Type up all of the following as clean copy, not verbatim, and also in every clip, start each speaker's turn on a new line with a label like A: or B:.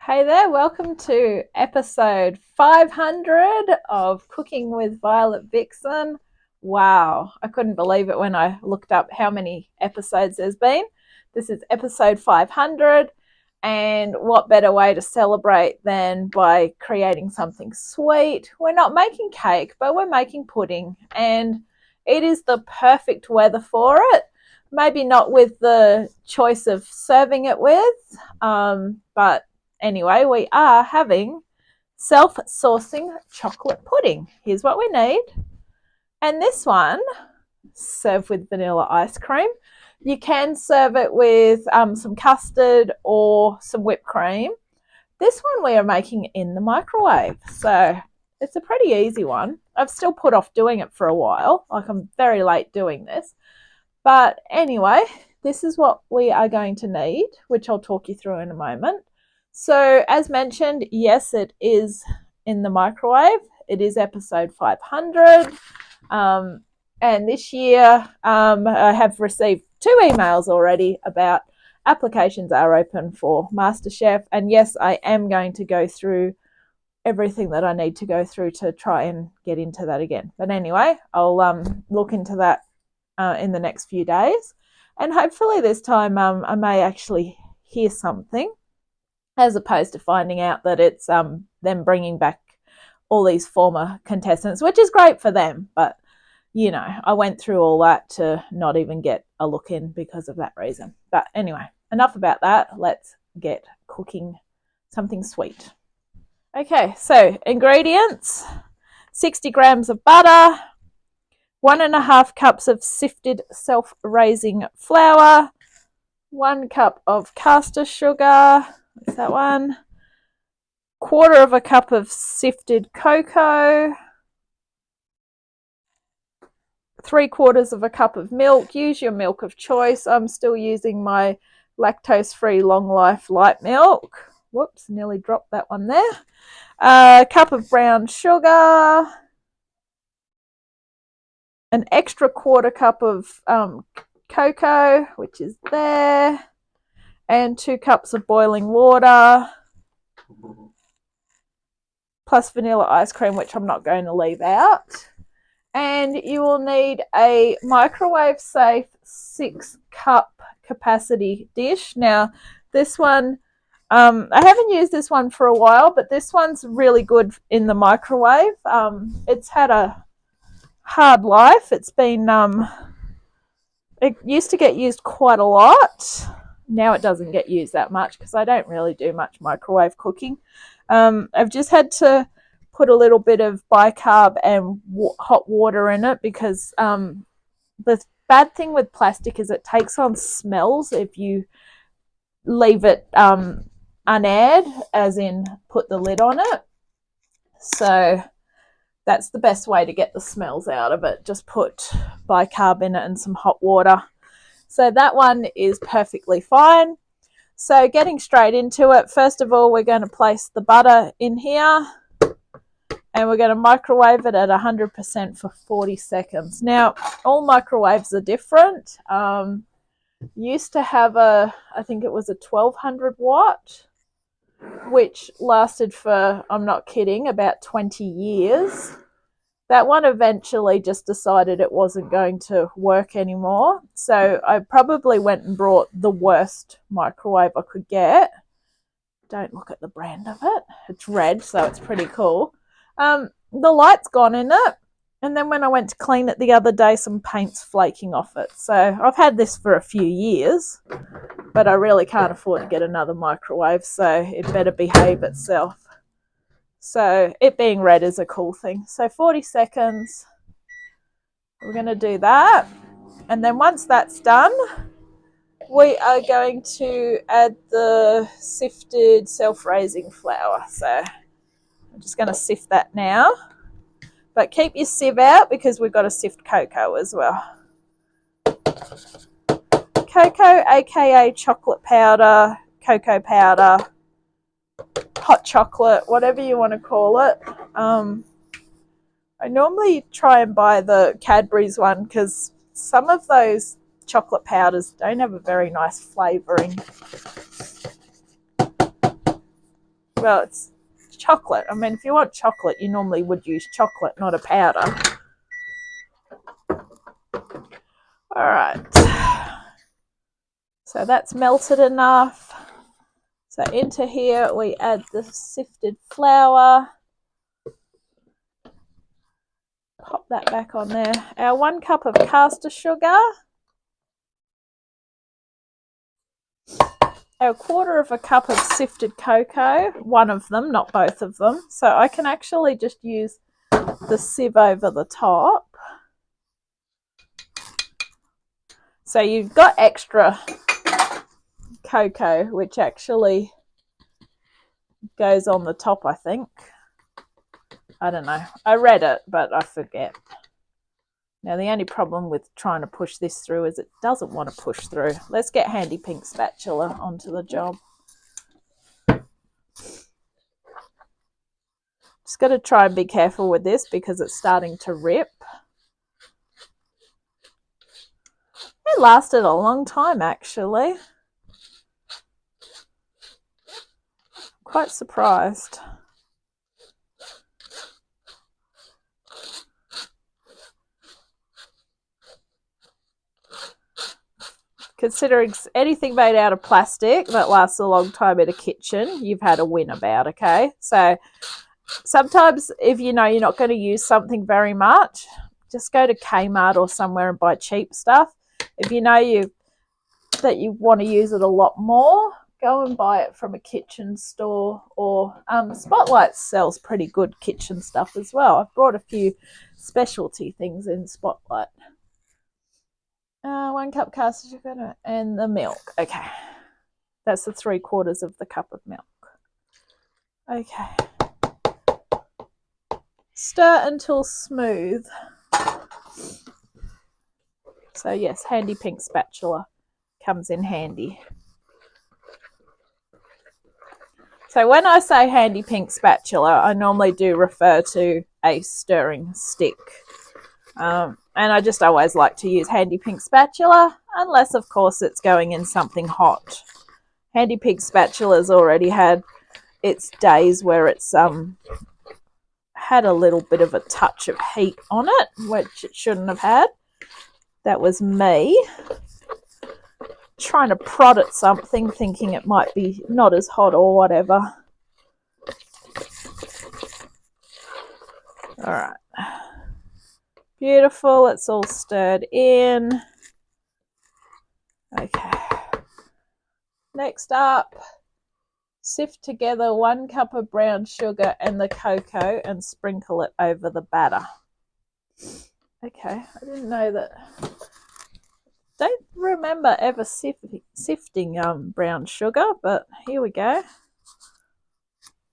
A: Hey there, welcome to episode 500 of Cooking with Violet Vixen. Wow, I couldn't believe it when I looked up how many episodes there's been. This is episode 500, and what better way to celebrate than by creating something sweet? We're not making cake, but we're making pudding, and it is the perfect weather for it. Maybe not with the choice of serving it with, but anyway, we are having self-sourcing chocolate pudding. Here's what we need. And this one, served with vanilla ice cream. You can serve it with some custard or some whipped cream. This one we are making in the microwave. So it's a pretty easy one. I've still put off doing it for a while. Like, I'm very late doing this. But anyway, this is what we are going to need, which I'll talk you through in a moment. So, as mentioned, yes, it is in the microwave. It is episode 500. And this year, I have received 2 emails already about applications are open for MasterChef. And yes, I am going to go through everything that I need to go through to try and get into that again. But anyway, I'll look into that in the next few days. And hopefully this time I may actually hear something, as opposed to finding out that it's them bringing back all these former contestants, which is great for them. But, you know, I went through all that to not even get a look in because of that reason. But anyway, enough about that. Let's get cooking something sweet. Okay, so ingredients: 60 grams of butter, 1.5 cups of sifted self-raising flour, 1 cup of caster sugar, what's that one? 1/4 cup of sifted cocoa, 3/4 cup of milk. Use your milk of choice. I'm still using my lactose-free long life light milk. Whoops, nearly dropped that one there. A cup of brown sugar, an extra 1/4 cup of cocoa, which is there, and 2 cups of boiling water, plus vanilla ice cream, which I'm not going to leave out. And you will need a microwave safe 6-cup capacity dish. Now, this one, I haven't used this one for a while, but this one's really good in the microwave. It's had a hard life. It's been, it used to get used quite a lot. Now it doesn't get used that much because I don't really do much microwave cooking. I've just had to put a little bit of bicarb and hot water in it because the bad thing with plastic is it takes on smells if you leave it unaired, as in put the lid on it. So that's the best way to get the smells out of it. Just put bicarb in it and some hot water. So that one is perfectly fine. So getting straight into it, first of all, we're going to place the butter in here and we're going to microwave it at 100% for 40 seconds. Now, all microwaves are different. Used to have I think it was a 1200 watt, which lasted for, I'm not kidding, about 20 years. That one eventually just decided it wasn't going to work anymore. So I probably went and brought the worst microwave I could get. Don't look at the brand of it. It's red, so it's pretty cool. The light's gone in it. And then when I went to clean it the other day, some paint's flaking off it. So I've had this for a few years, but I really can't afford to get another microwave, so it better behave itself. So it being red is a cool thing. So 40 seconds, we're going to do that. And then once that's done, we are going to add the sifted self-raising flour. So I'm just going to sift that now. But keep your sieve out because we've got to sift cocoa as well. Cocoa, aka chocolate powder, cocoa powder, hot chocolate, whatever you want to call it. I normally try and buy the Cadbury's one because some of those chocolate powders don't have a very nice flavouring. Well, it's chocolate. I mean, if you want chocolate, you normally would use chocolate, not a powder. All right. So that's melted enough. So into here we add the sifted flour. Pop that back on there. Our 1 cup of caster sugar. Our 1/4 cup of sifted cocoa. One of them, not both of them. So I can actually just use the sieve over the top. So you've got extra cocoa, which actually goes on the top, I think. I don't know. I read it, but I forget. Now, the only problem with trying to push this through is it doesn't want to push through. Let's get Handy Pink spatula onto the job. Just got to try and be careful with this because it's starting to rip. It lasted a long time, actually. Quite surprised. Considering anything made out of plastic that lasts a long time in a kitchen, you've had a win about, okay? So sometimes if you know you're not going to use something very much, just go to Kmart or somewhere and buy cheap stuff. If you know that you want to use it a lot more, go and buy it from a kitchen store, or Spotlight sells pretty good kitchen stuff as well. I've brought a few specialty things in Spotlight. 1 cup caster sugar and the milk. Okay, that's the 3/4 cup of milk. Okay, stir until smooth. So yes, Handy Pink spatula comes in handy. So when I say Handy Pink spatula, I normally do refer to a stirring stick. And I just always like to use Handy Pink spatula, unless of course it's going in something hot. Handy Pink spatula's already had its days where it's had a little bit of a touch of heat on it, which it shouldn't have had. That was me trying to prod at something, thinking it might be not as hot or whatever. All right. Beautiful, it's all stirred in. Okay. Next up, sift together 1 cup of brown sugar and the cocoa and sprinkle it over the batter. Okay, I didn't know that. Don't remember ever sifting brown sugar, but here we go.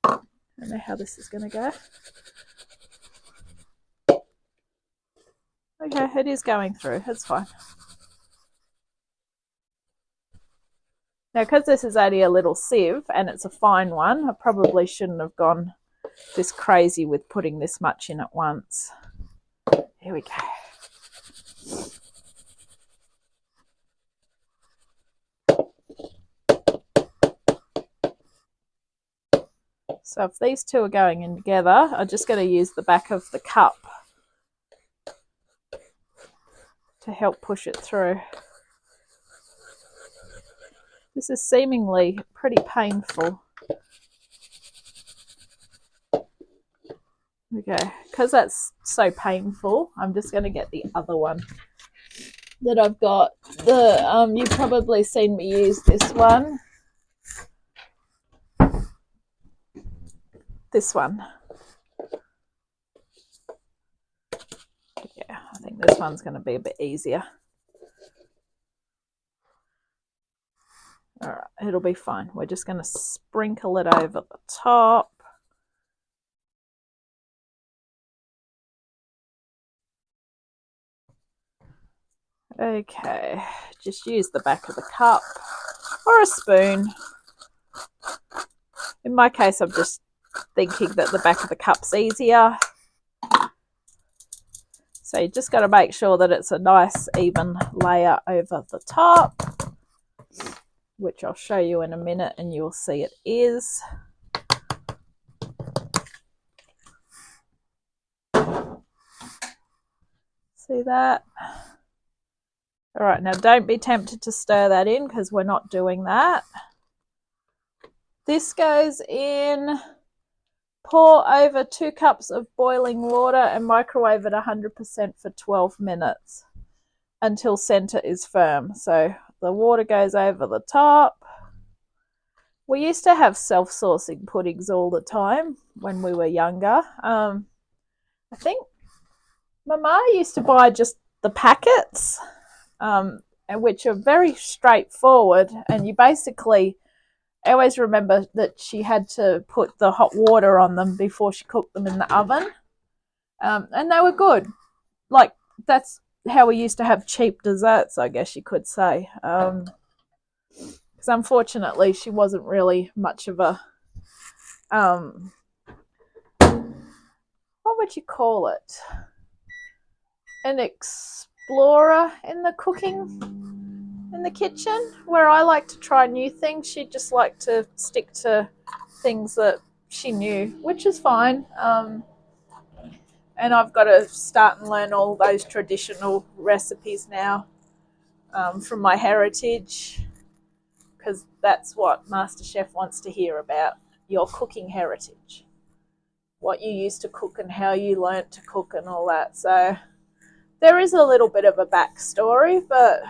A: I don't know how this is going to go. Okay, it is going through. It's fine. Now, because this is only a little sieve and it's a fine one, I probably shouldn't have gone this crazy with putting this much in at once. Here we go. So if these two are going in together, I'm just going to use the back of the cup to help push it through. This is seemingly pretty painful. Okay, because that's so painful, I'm just going to get the other one that I've got. You've probably seen me use this one. This one. Yeah, I think this one's going to be a bit easier. All right, it'll be fine. We're just going to sprinkle it over the top. Okay, just use the back of the cup or a spoon. In my case, I'm just thinking that the back of the cup's easier. So you just got to make sure that it's a nice even layer over the top, which I'll show you in a minute and you'll see it is. See that? All right, now don't be tempted to stir that in because we're not doing that. This goes in. Pour over 2 cups of boiling water and microwave at 100% for 12 minutes until center is firm. So the water goes over the top. We used to have self-saucing puddings all the time when we were younger. I think Mama used to buy just the packets, which are very straightforward, and you basically, I always remember that she had to put the hot water on them before she cooked them in the oven, and they were good. Like, that's how we used to have cheap desserts, I guess you could say, because unfortunately she wasn't really much of a what would you call it, an explorer in the kitchen, where I like to try new things. She just liked to stick to things that she knew, which is fine. And I've got to start and learn all those traditional recipes now, from my heritage, because that's what MasterChef wants to hear about, your cooking heritage, what you used to cook and how you learnt to cook and all that. So there is a little bit of a backstory, but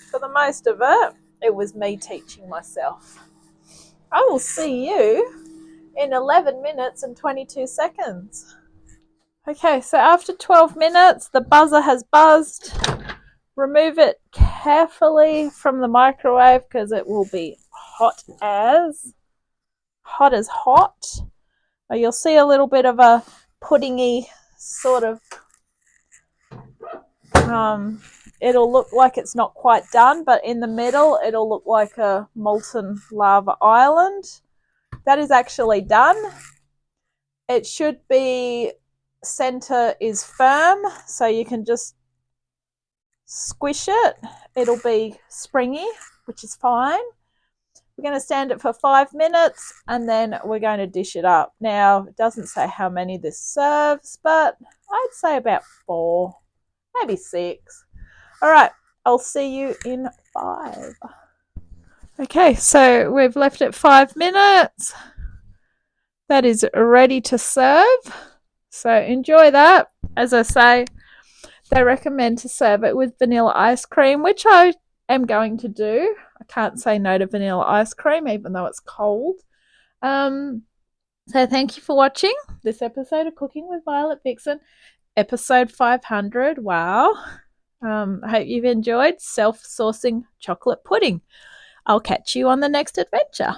A: for the most of it, it was me teaching myself. I will see you in 11 minutes and 22 seconds. Okay, so after 12 minutes, the buzzer has buzzed. Remove it carefully from the microwave because it will be hot as hot. You'll see a little bit of a puddingy sort of, it'll look like it's not quite done, but in the middle it'll look like a molten lava island. That is actually done. It should be, center is firm, so you can just squish it. It'll be springy, which is fine. We're going to stand it for 5 minutes and then we're going to dish it up. Now, it doesn't say how many this serves, but I'd say about 4, maybe 6. All right, I'll see you in 5. Okay, so we've left it 5 minutes. That is ready to serve. So enjoy that. As I say, they recommend to serve it with vanilla ice cream, which I am going to do. I can't say no to vanilla ice cream, even though it's cold. So thank you for watching this episode of Cooking with Violet Vixen, episode 500. Wow. I hope you've enjoyed self-saucing chocolate pudding. I'll catch you on the next adventure.